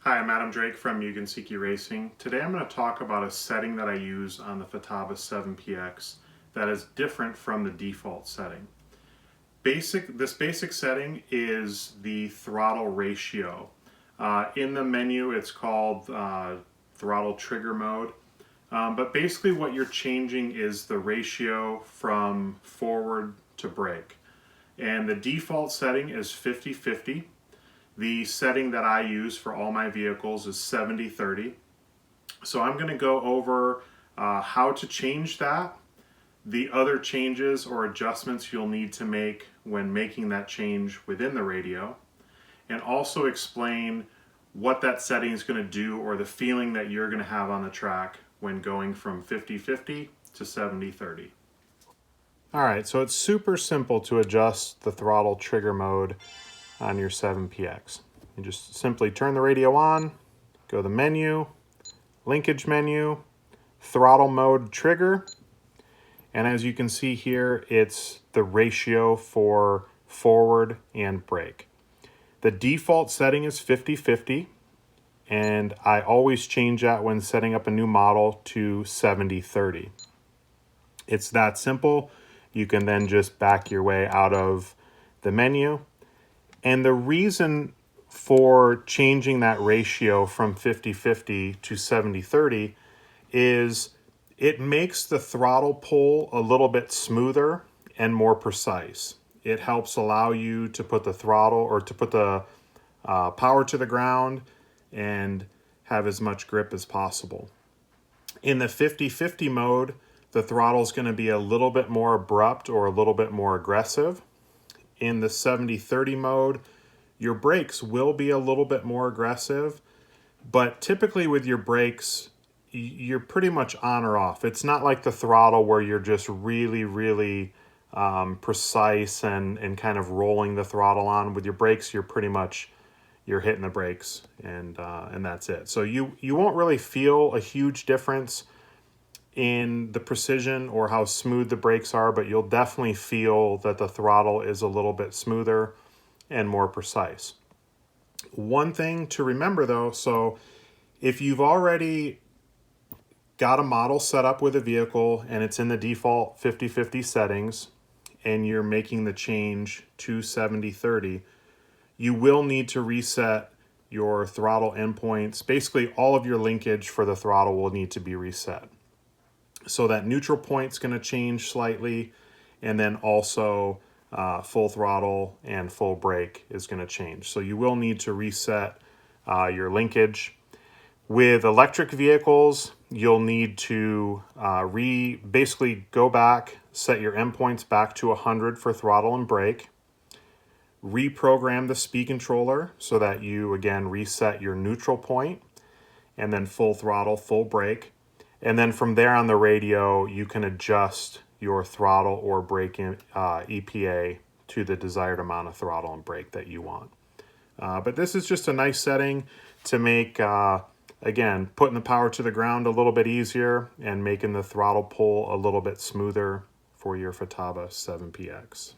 Hi, I'm Adam Drake from Mugen Seiki Racing. Today I'm going to talk about a setting that I use on the Futaba 7PX that is different from the default setting. This basic setting is the throttle ratio. In the menu it's called throttle trigger mode, but basically what you're changing is the ratio from forward to brake. And the default setting is 50-50. The setting that I use for all my vehicles is 70-30. So I'm going to go over how to change that, the other changes or adjustments you'll need to make when making that change within the radio, and also explain what that setting is going to do or the feeling that you're going to have on the track when going from 50-50 to 70-30. All right, so it's super simple to adjust the throttle trigger mode on your 7PX. You just simply turn the radio on, go to the menu, linkage menu, throttle mode trigger, and as you can see here, it's the ratio for forward and brake. The default setting is 50-50, and I always change that when setting up a new model to 70-30. It's that simple. You can then just back your way out of the menu. And the reason for changing that ratio from 50-50 to 70-30 is it makes the throttle pull a little bit smoother and more precise. It helps allow you to put the throttle or to put the power to the ground and have as much grip as possible. In the 50-50 mode, the throttle is going to be a little bit more abrupt or a little bit more aggressive. In the 70-30 mode, your brakes will be a little bit more aggressive, but typically with your brakes, you're pretty much on or off. It's not like the throttle where you're just really precise and kind of rolling the throttle on. With your brakes, you're hitting the brakes and that's it. So you won't really feel a huge difference in the precision or how smooth the brakes are, but you'll definitely feel that the throttle is a little bit smoother and more precise. One thing to remember though, so if you've already got a model set up with a vehicle and it's in the default 50-50 settings and you're making the change to 70-30, you will need to reset your throttle endpoints. Basically all of your linkage for the throttle will need to be reset. So that neutral point's going to change slightly, and then also full throttle and full brake is going to change. So you will need to reset your linkage. With electric vehicles, you'll need to basically go back, set your endpoints back to 100 for throttle and brake, reprogram the speed controller so that you, again, reset your neutral point, and then full throttle, full brake. And then from there on the radio, you can adjust your throttle or brake EPA to the desired amount of throttle and brake that you want. But this is just a nice setting to make, again, putting the power to the ground a little bit easier and making the throttle pull a little bit smoother for your Futaba 7PX.